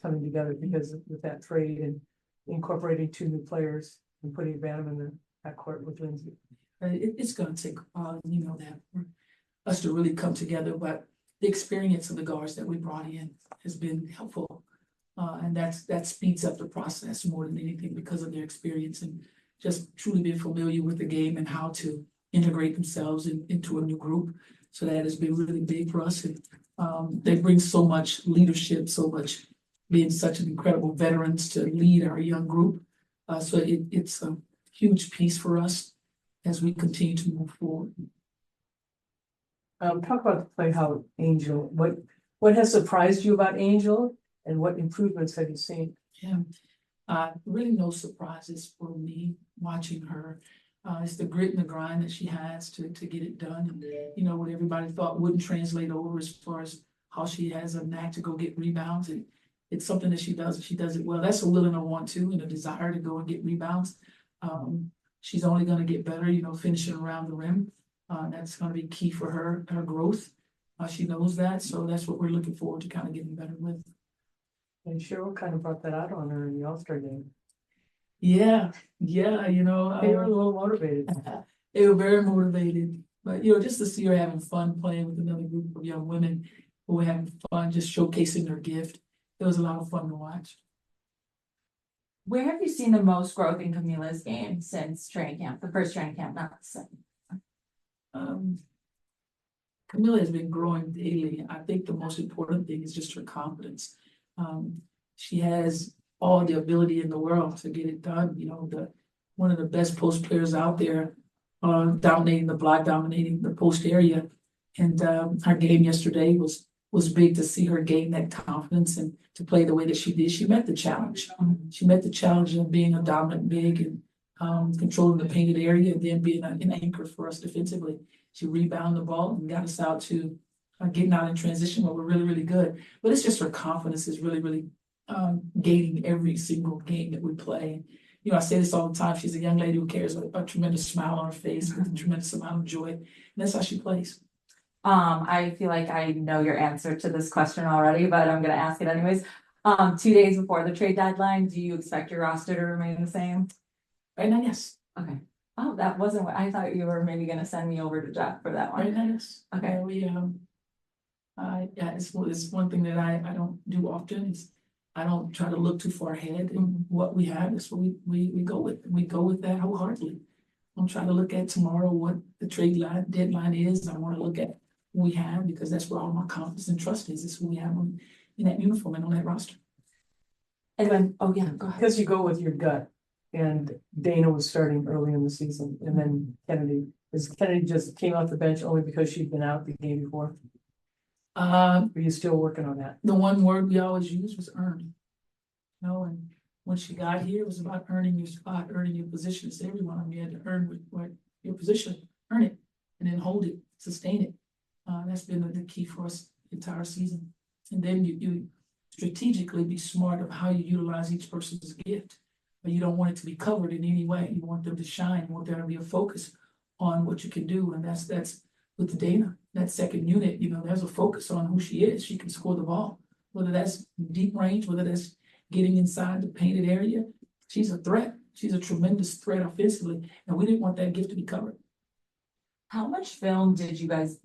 coming together because with that trade and incorporating 2 new players and putting Bantam in the backcourt with Lindsay. It's going to take, that for us to really come together, but the experience of the guards that we brought in has been helpful. And that speeds up the process more than anything because of their experience and just truly being familiar with the game and how to integrate themselves into a new group. So that has been really big for us. And they bring so much leadership, so much being such an incredible veterans to lead our young group. So it's a huge piece for us as we continue to move forward. Talk about the play, how Angel, what has surprised you about Angel and what improvements have you seen? Yeah, really no surprises for me watching her. It's the grit and the grind that she has to get it done. And, what everybody thought wouldn't translate over as far as how she has a knack to go get rebounds. And it's something that she does, and she does it well. That's a will and a want to, and a desire to go and get rebounds. She's only going to get better, finishing around the rim. That's going to be key for her growth. She knows that, so that's what we're looking forward to kind of getting better with. And Cheryl kind of brought that out on her in the All-Star game. Yeah, they were a little motivated. They were very motivated, but just to see her having fun playing with another group of young women who were having fun, just showcasing their gift. It was a lot of fun to watch. Where have you seen the most growth in Kamilla's game since training camp? The first training camp, not the second. Kamilla has been growing daily. I think the most important thing is just her confidence. She has all the ability in the world to get it done. One of the best post players out there, dominating the block, dominating the post area. And her game yesterday was big to see her gain that confidence and to play the way that she did. She met the challenge. She met the challenge of being a dominant big and controlling the painted area and then being an anchor for us defensively. She rebounded the ball and got us out to getting out in transition where we're really, really good. But it's just her confidence is really, really gaining every single game that we play. I say this all the time. She's a young lady who carries a tremendous smile on her face with a tremendous amount of joy. And that's how she plays. I feel like I know your answer to this question already, but I'm going to ask it anyways. 2 days before the trade deadline, do you expect your roster to remain the same? Right now, yes. Okay. Oh, that wasn't what I thought you were maybe going to send me over to Jeff for that one. Right now, yes. Okay. It's one thing that I don't do often. I don't try to look too far ahead in what we have. That's what we go with. We go with that wholeheartedly. I'm trying to look at tomorrow what the trade deadline is. I want to look at who we have because that's where all my confidence and trust is who we have in that uniform and on that roster. And then, go ahead. Because you go with your gut, and Dana was starting early in the season, and then Kennedy just came off the bench only because she'd been out the game before. Are you still working on that? The one word we always used was earn. And when she got here, it was about earning your spot, earning your position. It's everyone. You had to earn what your position, earn it, and then hold it, sustain it. That's been the key for us the entire season. And then you strategically be smart of how you utilize each person's gift. But you don't want it to be covered in any way. You want them to shine. You want there to be a focus on what you can do. And that's with Dana, that second unit, there's a focus on who she is. She can score the ball, whether that's deep range, whether that's getting inside the painted area. She's a threat. She's a tremendous threat offensively. And we didn't want that gift to be covered. How much film did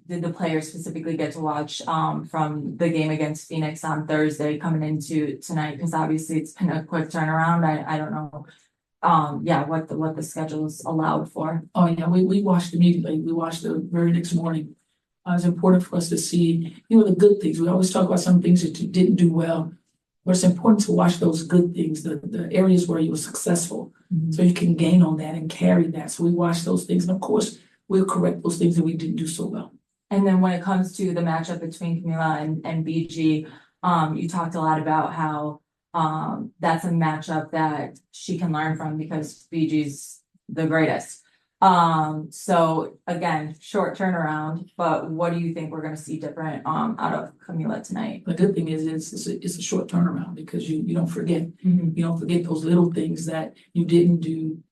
the players specifically get to watch from the game against Phoenix on Thursday coming into tonight? Because obviously it's been a quick turnaround. I don't know. What the schedule's allowed for. Oh yeah, we watched immediately. We watched the very next morning. It's important for us to see, the good things. We always talk about some things that you didn't do well, but it's important to watch those good things, the areas where you were successful, so you can gain on that and carry that. So we watch those things, and of course, we'll correct those things that we didn't do so well. And then when it comes to the matchup between Kamilla and BG, you talked a lot about how that's a matchup that she can learn from because BG's the greatest. So again, short turnaround, but what do you think we're going to see different out of Kamilla tonight? The good thing is it's a short turnaround because you don't forget. You don't forget those little things that you didn't do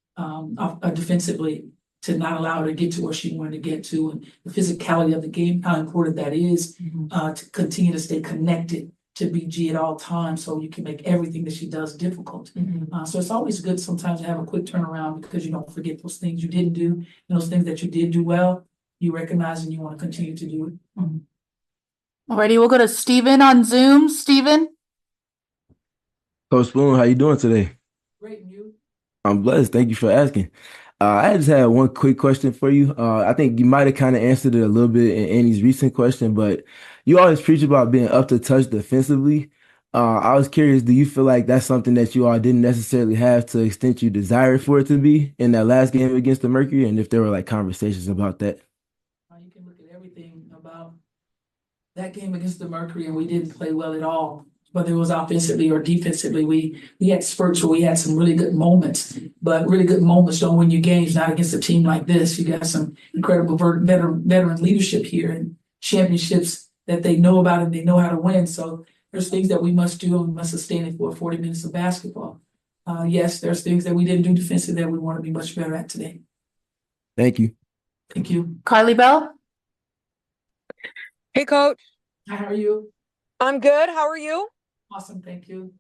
defensively to not allow her to get to where she wanted to get to, and the physicality of the game, how important that is to continue to stay connected to BG at all times, so you can make everything that she does difficult. So it's always good sometimes to have a quick turnaround because you don't forget those things you didn't do, and those things that you did do well, you recognize and you want to continue to do it. Alrighty, we'll go to Steven on Zoom. Steven? Coach Spoon, how you doing today? Great, and you? I'm blessed. Thank you for asking. I just had one quick question for you. I think you might have kind of answered it a little bit in Annie's recent question, but you always preach about being up to touch defensively. I was curious, do you feel like that's something that you all didn't necessarily have to the extent you desired for it to be in that last game against the Mercury? And if there were like conversations about that? You can look at everything about that game against the Mercury, and we didn't play well at all. Whether it was offensively or defensively, we had spurts where we had some really good moments, but really good moments don't win you games, not against a team like this. You got some incredible veteran leadership here and championships that they know about and they know how to win. So there's things that we must do and we must sustain it for 40 minutes of basketball. Yes, there's things that we didn't do defensively that we want to be much better at today. Thank you. Thank you. Carly Bell? Hey, Coach. Hi, how are you? I'm good. How are you? Awesome, thank you.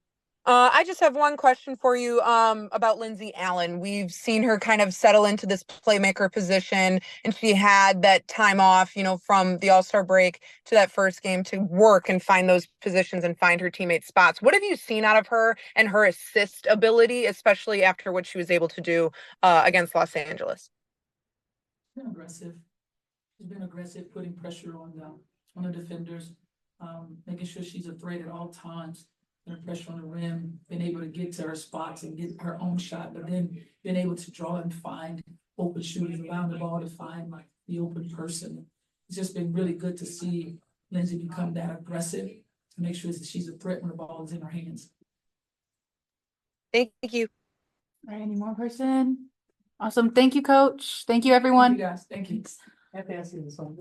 I just have one question for you about Lindsay Allen. We've seen her kind of settle into this playmaker position, and she had that time off, from the All-Star break to that first game to work and find those positions and find her teammates' spots. What have you seen out of her and her assist ability, especially after what she was able to do against Los Angeles? She's been aggressive. She's been aggressive, putting pressure on the defenders, making sure she's a threat at all times. Putting pressure on the rim, being able to get to her spots and get her own shot, but then being able to draw and find open shooters, allowing the ball to find like the open person. It's just been really good to see Lindsay become that aggressive to make sure that she's a threat when the ball is in her hands. Thank you. All right, any more person? Awesome. Thank you, Coach. Thank you, Thank everyone. you guys, thank you. I have to ask you this one,